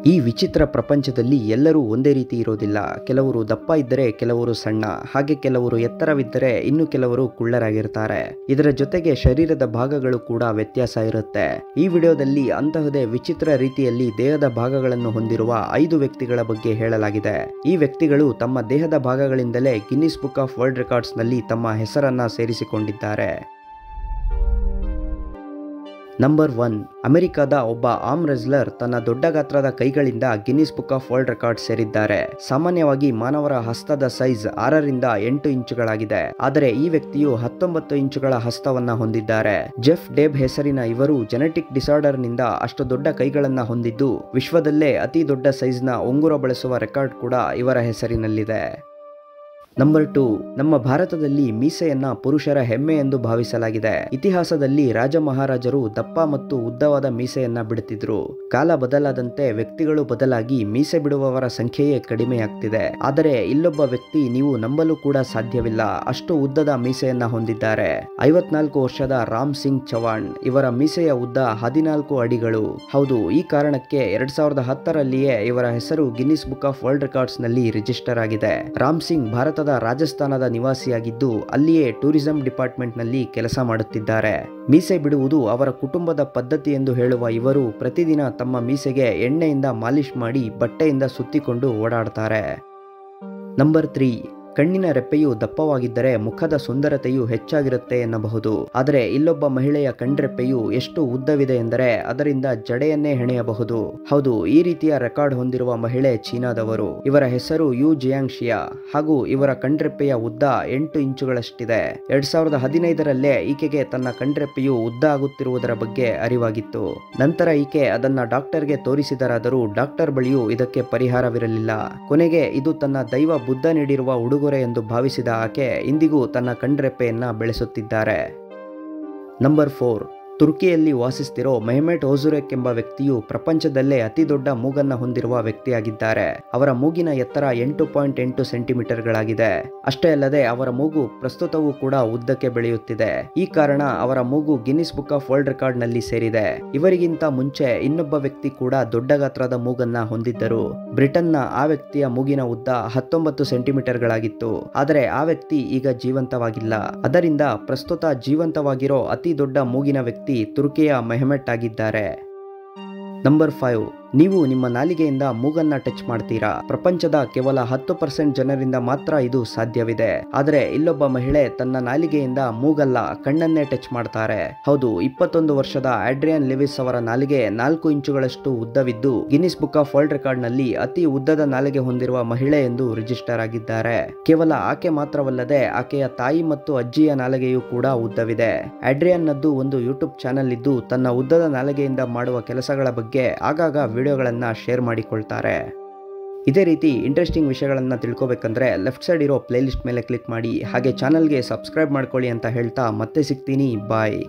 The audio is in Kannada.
ಈ ವಿಚಿತ್ರ ಪ್ರಪಂಚದಲ್ಲಿ ಎಲ್ಲರೂ ಒಂದೇ ರೀತಿ ಇರೋದಿಲ್ಲ. ಕೆಲವರು ದಪ್ಪ ಇದ್ದರೆ ಕೆಲವರು ಸಣ್ಣ, ಹಾಗೆ ಕೆಲವರು ಎತ್ತರವಿದ್ದರೆ ಇನ್ನು ಕೆಲವರು ಕುಳ್ಳರಾಗಿರ್ತಾರೆ. ಇದರ ಜೊತೆಗೆ ಶರೀರದ ಭಾಗಗಳು ಕೂಡ ವ್ಯತ್ಯಾಸ ಇರುತ್ತೆ. ಈ ವಿಡಿಯೋದಲ್ಲಿ ಅಂತಹದೇ ವಿಚಿತ್ರ ರೀತಿಯಲ್ಲಿ ದೇಹದ ಭಾಗಗಳನ್ನು ಹೊಂದಿರುವ 5 ವ್ಯಕ್ತಿಗಳ ಬಗ್ಗೆ ಹೇಳಲಾಗಿದೆ. ಈ ವ್ಯಕ್ತಿಗಳು ತಮ್ಮ ದೇಹದ ಭಾಗಗಳಿಂದಲೇ Guinness book of world records ನಲ್ಲಿ ತಮ್ಮ ಹೆಸರನ್ನ ಸೇರಿಸಿಕೊಂಡಿದ್ದಾರೆ. ನಂಬರ್ 1. ಅಮೆರಿಕದ ಒಬ್ಬ ಆರ್ಮ್ ರೆಸ್ಲರ್ ತನ್ನ ದೊಡ್ಡ ಗಾತ್ರದ ಕೈಗಳಿಂದ Guinness book of world record ಸೇರಿದ್ದಾರೆ. ಸಾಮಾನ್ಯವಾಗಿ ಮಾನವರ ಹಸ್ತದ ಸೈಜ್ 6 ರಿಂದ 8 ಇಂಚುಗಳಾಗಿದೆ. ಆದರೆ ಈ ವ್ಯಕ್ತಿಯು 19 ಇಂಚುಗಳ ಹಸ್ತವನ್ನ ಹೊಂದಿದ್ದಾರೆ. ಜೆಫ್ ಡೇಬ್ ಹೆಸರಿನ ಇವರು ಜೆನೆಟಿಕ್ ಡಿಸಾರ್ಡರ್ ನಿಂದ ಅಷ್ಟು ದೊಡ್ಡ ಕೈಗಳನ್ನ ಹೊಂದಿದ್ದು, ವಿಶ್ವದಲ್ಲೇ ಅತಿ ದೊಡ್ಡ ಸೈಜ್ನ ಉಂಗುರ ಬಳಸುವ ರೆಕಾರ್ಡ್ ಕೂಡ ಇವರ ಹೆಸರಿನಲ್ಲಿದೆ. ನಂಬರ್ 2. ನಮ್ಮ ಭಾರತದಲ್ಲಿ ಮೀಸೆಯನ್ನ ಪುರುಷರ ಹೆಮ್ಮೆ ಎಂದು ಭಾವಿಸಲಾಗಿದೆ. ಇತಿಹಾಸದಲ್ಲಿ ರಾಜ ಮಹಾರಾಜರು ದಪ್ಪ ಮತ್ತು ಉದ್ದವಾದ ಮೀಸೆಯನ್ನ ಬಿಡುತ್ತಿದ್ರು. ಕಾಲ ಬದಲಾದಂತೆ ವ್ಯಕ್ತಿಗಳು ಬದಲಾಗಿ ಮೀಸೆ ಬಿಡುವವರ ಸಂಖ್ಯೆಯೇ ಕಡಿಮೆಯಾಗ್ತಿದೆ. ಆದರೆ ಇಲ್ಲೊಬ್ಬ ವ್ಯಕ್ತಿ ನೀವು ನಂಬಲು ಕೂಡ ಸಾಧ್ಯವಿಲ್ಲ, ಅಷ್ಟು ಉದ್ದದ ಮೀಸೆಯನ್ನ ಹೊಂದಿದ್ದಾರೆ. 54 ವರ್ಷದ ರಾಮ್ ಸಿಂಗ್ ಚವಾಣ್. ಇವರ ಮೀಸೆಯ ಉದ್ದ 14 ಅಡಿಗಳು. ಹೌದು, ಈ ಕಾರಣಕ್ಕೆ 2010 ರಲ್ಲಿಯೇ ಇವರ ಹೆಸರು Guinness book of world records ನಲ್ಲಿ ರಿಜಿಸ್ಟರ್ ಆಗಿದೆ. ರಾಮ್ ಸಿಂಗ್ ಭಾರತದ ರಾಜಸ್ಥಾನದ ನಿವಾಸಿಯಾಗಿದ್ದು, ಅಲ್ಲಿಯೇ ಟೂರಿಸಂ ಡಿಪಾರ್ಟ್ಮೆಂಟ್ ನಲ್ಲಿ ಕೆಲಸ ಮಾಡುತ್ತಿದ್ದಾರೆ. ಮೀಸೆ ಬಿಡುವುದು ಅವರ ಕುಟುಂಬದ ಪದ್ಧತಿ ಎಂದು ಹೇಳುವ ಇವರು ಪ್ರತಿದಿನ ತಮ್ಮ ಮೀಸೆಗೆ ಎಣ್ಣೆಯಿಂದ ಮಾಲಿಶ್ ಮಾಡಿ ಬಟ್ಟೆಯಿಂದ ಸುತ್ತಿಕೊಂಡು ಓಡಾಡ್ತಾರೆ. ನಂಬರ್ 3. ಕಣ್ಣಿನ ರೆಪ್ಪೆಯು ದಪ್ಪವಾಗಿದ್ದರೆ ಮುಖದ ಸುಂದರತೆಯು ಹೆಚ್ಚಾಗಿರುತ್ತೆ ಎನ್ನಬಹುದು. ಆದರೆ ಇಲ್ಲೊಬ್ಬ ಮಹಿಳೆಯ ಕಣ್ರೆಪ್ಪೆಯು ಎಷ್ಟು ಉದ್ದವಿದೆ ಎಂದರೆ ಅದರಿಂದ ಜಡೆಯನ್ನೇ ಹೆಣೆಯಬಹುದು. ಹೌದು, ಈ ರೀತಿಯ ರೆಕಾರ್ಡ್ ಹೊಂದಿರುವ ಮಹಿಳೆ ಚೀನಾದವರು. ಇವರ ಹೆಸರು ಯು ಜಿಯಾಂಗ್ಶಿಯಾ ಹಾಗೂ ಇವರ ಕಣ್ರೆಪ್ಪೆಯ ಉದ್ದ 8 ಇಂಚುಗಳಷ್ಟಿದೆ. 2015 ರಲ್ಲೇ ಈಕೆಗೆ ತನ್ನ ಕಣ್ರೆಪ್ಪೆಯು ಉದ್ದ ಆಗುತ್ತಿರುವುದರ ಬಗ್ಗೆ ಅರಿವಾಗಿತ್ತು. ನಂತರ ಈಕೆ ಅದನ್ನ ಡಾಕ್ಟರ್ಗೆ ತೋರಿಸಿದರಾದರೂ ಡಾಕ್ಟರ್ ಬಳಿಯೂ ಇದಕ್ಕೆ ಪರಿಹಾರವಿರಲಿಲ್ಲ. ಕೊನೆಗೆ ಇದು ತನ್ನ ದೈವ ಬುದ್ಧ ನೀಡಿರುವ ಉಡುಗೊರೆ ಎಂದು ಭಾವಿಸಿದ ಆಕೆ ಇಂದಿಗೂ ತನ್ನ ಕಣ್ರೆಪ್ಪೆಯನ್ನ ಬೆಳೆಸುತ್ತಿದ್ದಾರೆ. ನಂಬರ್ 4. ತುರ್ಕಿಯಲ್ಲಿ ವಾಸಿಸ್ತಿರೋ ಮೆಹಮೆಟ್ ಓಜುರೆಕ್ ಎಂಬ ವ್ಯಕ್ತಿಯು ಪ್ರಪಂಚದಲ್ಲೇ ಅತಿ ದೊಡ್ಡ ಮೂಗನ್ನ ಹೊಂದಿರುವ ವ್ಯಕ್ತಿಯಾಗಿದ್ದಾರೆ. ಅವರ ಮೂಗಿನ ಎತ್ತರ 8.8 ಸೆಂಟಿಮೀಟರ್ಗಳಾಗಿದೆ. ಅಷ್ಟೇ ಅಲ್ಲದೆ ಅವರ ಮೂಗು ಪ್ರಸ್ತುತವೂ ಕೂಡ ಉದ್ದಕ್ಕೆ ಬೆಳೆಯುತ್ತಿದೆ. ಈ ಕಾರಣ ಅವರ ಮೂಗು Guinness book of world record ನಲ್ಲಿ ಸೇರಿದೆ. ಇವರಿಗಿಂತ ಮುಂಚೆ ಇನ್ನೊಬ್ಬ ವ್ಯಕ್ತಿ ಕೂಡ ದೊಡ್ಡ ಗಾತ್ರದ ಮೂಗನ್ನ ಹೊಂದಿದ್ದರು. ಬ್ರಿಟನ್ನ ಆ ವ್ಯಕ್ತಿಯ ಮೂಗಿನ ಉದ್ದ 19 ಸೆಂಟಿಮೀಟರ್ಗಳಾಗಿತ್ತು. ಆದರೆ ಆ ವ್ಯಕ್ತಿ ಈಗ ಜೀವಂತವಾಗಿಲ್ಲ. ಅದರಿಂದ ಪ್ರಸ್ತುತ ಜೀವಂತವಾಗಿರೋ ಅತಿ ದೊಡ್ಡ ಮೂಗಿನ ವ್ಯಕ್ತಿ ತುರ್ಕಿಯ ಮೆಹಮೆಟ್ ಆಗಿದ್ದಾರೆ. ನಂಬರ್ 5. ನೀವು ನಿಮ್ಮ ನಾಲಿಗೆಯಿಂದ ಮೂಗನ್ನ ಟಚ್ ಮಾಡ್ತೀರಾ. ಪ್ರಪಂಚದ ಕೇವಲ 10% ಜನರಿಂದ ಮಾತ್ರ ಇದು ಸಾಧ್ಯವಿದೆ. ಆದರೆ ಇಲ್ಲೊಬ್ಬ ಮಹಿಳೆ ತನ್ನ ನಾಲಿಗೆಯಿಂದ ಮೂಗಲ್ಲ, ಕಣ್ಣನ್ನೇ ಟಚ್ ಮಾಡ್ತಾರೆ. ಹೌದು, 21 ವರ್ಷದ ಆಡ್ರಿಯನ್ ಲೆವಿಸ್ ಅವರ ನಾಲಿಗೆ 4 ಇಂಚುಗಳಷ್ಟು ಉದ್ದವಿದ್ದು Guinness book of world record ನಲ್ಲಿ ಅತಿ ಉದ್ದದ ನಾಲಿಗೆ ಹೊಂದಿರುವ ಮಹಿಳೆ ಎಂದು ರಿಜಿಸ್ಟರ್ ಆಗಿದ್ದಾರೆ. ಕೇವಲ ಆಕೆ ಮಾತ್ರವಲ್ಲದೆ ಆಕೆಯ ತಾಯಿ ಮತ್ತು ಅಜ್ಜಿಯ ನಾಲಿಗೆಯೂ ಕೂಡ ಉದ್ದವಿದೆ. ಆಡ್ರಿಯನ್ ನದ್ದು ಒಂದು ಯೂಟ್ಯೂಬ್ ಚಾನೆಲ್ ಇದ್ದು ತನ್ನ ಉದ್ದದ ನಾಲಿಗೆಯಿಂದ ಮಾಡುವ ಕೆಲಸಗಳ ಬಗ್ಗೆ ಆಗಾಗ ವಿಡಿಯೋಗಳನ್ನ ಶೇರ್ ಮಾಡಿಕೊಳ್ತಾರೆ. ಇದೇ ರೀತಿ ಇಂಟ್ರೆಸ್ಟಿಂಗ್ ವಿಷಯಗಳನ್ನ ತಿಳ್ಕೊಬೇಕಂದ್ರೆ ಲೆಫ್ಟ್ ಸೈಡ್ ಇರೋ ಪ್ಲೇಲಿಸ್ಟ್ ಮೇಲೆ ಕ್ಲಿಕ್ ಮಾಡಿ. ಹಾಗೆ ಚಾನಲ್ಗೆ ಸಬ್ಸ್ಕ್ರೈಬ್ ಮಾಡ್ಕೊಳ್ಳಿ ಅಂತ ಹೇಳ್ತಾ ಮತ್ತೆ ಸಿಗ್ತೀನಿ. ಬಾಯ್.